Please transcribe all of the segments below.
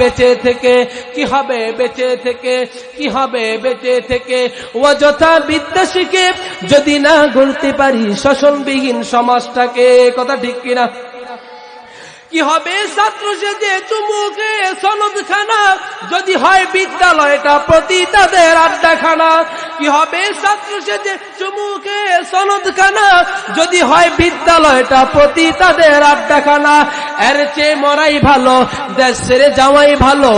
বেঁচে থেকে, কি হবে বেঁচে থেকে, কি হবে বেঁচে থেকে। অযথা বিদ্যা শিখে যদি না গড়তে পারি শোষণবিহীন সমাজটাকে, কথা ঠিক কিনা। কি হবে ছাত্র সেজে চুমুকে সনদখানা যদি হয় বিদ্যালয়টা প্রতি তাদের আড্ডাখানা। কি হবে ছাত্র সেজে চুমুকে সনদখানা যদি হয় বিদ্যালয়টা প্রতি তাদের আড্ডাখানা। এর চেয়ে মরাই ভালো দেশ ছেড়ে যাওয়াই ভালো,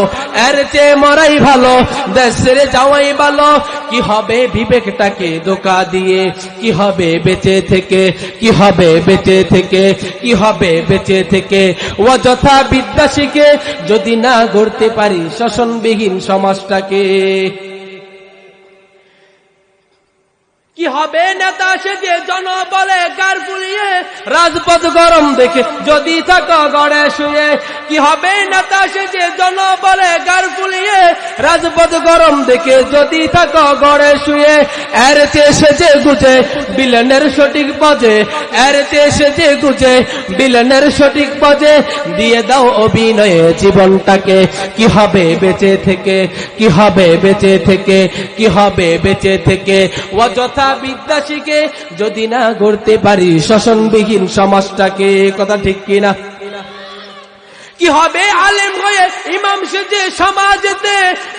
এর চেয়ে মরাই ভালো দেশ ছেড়ে যাওয়াই ভালো। কি হবে বিবেকটাকে ধোঁকা দিয়ে, কি হবে বেঁচে থেকে, কি হবে বেঁচে থেকে, কি হবে বেঁচে থেকে। অযথা বিদ্যা শিখে যদি না গড়তে পারি শোষণবিহীন সমাজটাকে। কি হবে নেতা সেজে জনবলে গার ফুলিয়ে রাজপথ গরম দেখে যদি থাকো গড়ে শুয়ে। কি হবে নেতা সেজে জনবলে গার ফুলিয়ে রাজপথ গরম দেখে যদি থাকো গড়ে শুয়ে। এর চেয়ে সেজে গুজে বিলেনের সঠিক পজে, এর চেয়ে সেজে গুজে বিলেনের সঠিক পজে দিয়ে দাও অভিনয়ে জীবনটাকে। কি হবে বেঁচে থেকে, কি হবে বেঁচে থেকে, কি হবে বেঁচে থেকে। অযথা বিদ্যা শিখে যদি না গড়তে পারি শোষণবিহীন সমাজটাকে, কথা ঠিক কিনা। কি হবে আলেম হয়ে ইমাম সেজে সমাজেতে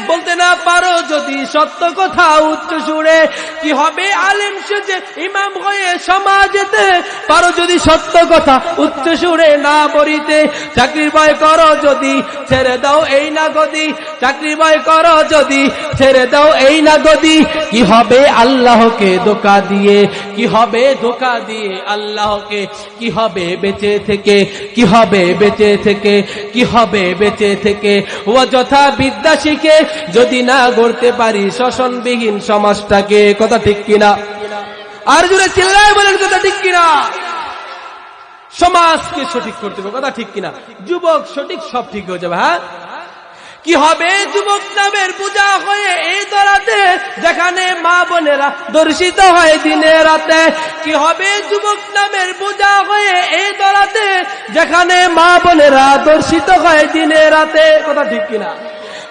বলতে না পারো যদি সত্য কথা উচ্চ সুরে। কি হবে আলেম সেজে ইমাম হয়ে সমাজেতে পারো যদি সত্য কথা উচ্চ সুরে না বলিতে। চাকরির ভয় করো যদি ছেড়ে দাও এই না গদি, চাকরির ভয় করো যদি ছেড়ে দাও এই না গদি। কি হবে আল্লাহকে ধোঁকা দিয়ে, কি হবে ধোঁকা দিয়ে আল্লাহকে। কি হবে বেঁচে থেকে, কি হবে বেঁচে থেকে, কি হবে বেঁচে থেকে। অযথা বিদ্যা শিখে যদি না গড়তে পারি শোষণবিহীন সমাজটাকে, কথা ঠিক কিনা। আর জোরে চিল্লায় বলেন কথা ঠিক কিনা। সমাজকে সঠিক করতে হবে, কথা ঠিক কিনা। যুবক সঠিক সব ঠিক হয়ে যাবে। হ্যাঁ, কি হবে যুবক নামের পূজা হয়ে এই দরাতে যেখানে মা বোনেরা দর্শিত হয় দিনে রাতে। কি হবে যুবক নামের পূজা হয়ে এই দরাতে যেখানে মা বোনেরা দর্শিত হয় দিনে রাতে, কথা ঠিক কিনা।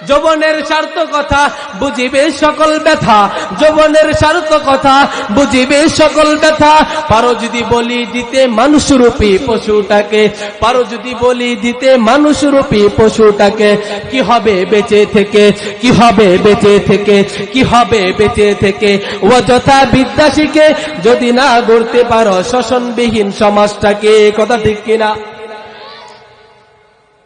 যৌবনের স্বার্থ কথা বুঝিবে সকল ব্যথা, যৌবনের স্বার্থ কথা বুঝিবে সকল ব্যথা। পারো যদি বলি দিতে মানুষরূপী পশুটাকে, পারো যদি বলি দিতে মানুষরূপী পশুটাকে। কি হবে বেঁচে থেকে, কি হবে বেঁচে থেকে, কি হবে বেঁচে থেকে। অযথা বিদ্যা শিখে যদি না গড়তে পারো শোষণবিহীন সমাজটাকে, কথা ঠিক কিনা।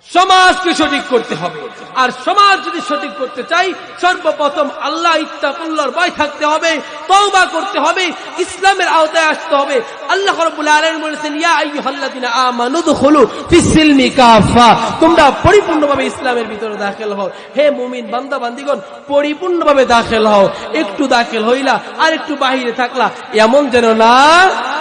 সমাজকে সঠিক করতে হবে। আর সমাজ যদি সঠিক করতে চাই সর্বপ্রথম আল্লাহ ইত্তাকুল্লাহর ভয় থাকতে হবে, তওবা করতে হবে, ইসলামের আওতায় আসতে হবে। আল্লাহ রাব্বুল আলামিন বলেছেন ইয়া আইয়ুহাল্লাযিনা আমানু দুখুলু ফিস-সিলমি কাফা, তোমরা পরিপূর্ণভাবে ইসলামের ভিতরে দাখিল হও। হে মুমিন বান্দা বান্দিগণ, পরিপূর্ণভাবে দাখিল হও। একটু দাখিল হইলা আর একটু বাহিরে থাকলা এমন যেন না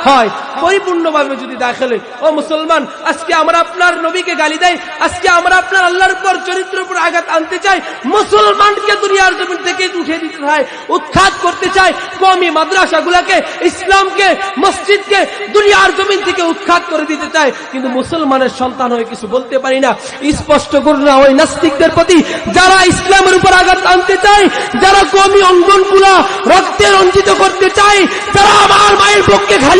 হয়। পরিপূর্ণভাবে যদি দাখিল হই, ও মুসলমান, আজকে আমরা আপনার নবীকে গালি দেই, আজকে আমরা আপনার আল্লাহর উপর চরিত্রের উপর আঘাত আনতে চাই, মুসলমানকে দুনিয়ার জমিন থেকে উঠে দিতে চাই, উৎখাত করতে চাই। কওমি মাদ্রাসাগুলোকে, ইসলামকে, মসজিদকে দুনিয়ার জমিন থেকে উৎখাত করে দিতে চাই, কিন্তু মুসলমানের সন্তান হয়ে কিছু বলতে পারি না। স্পষ্ট করুন ওই নাস্তিকদের প্রতি যারা ইসলামের উপর আঘাত আনতে চায়, যারা কওমি অঙ্গনগুলা রক্তে রঞ্জিত করতে চায়, যারা আমার মায়ের পক্ষে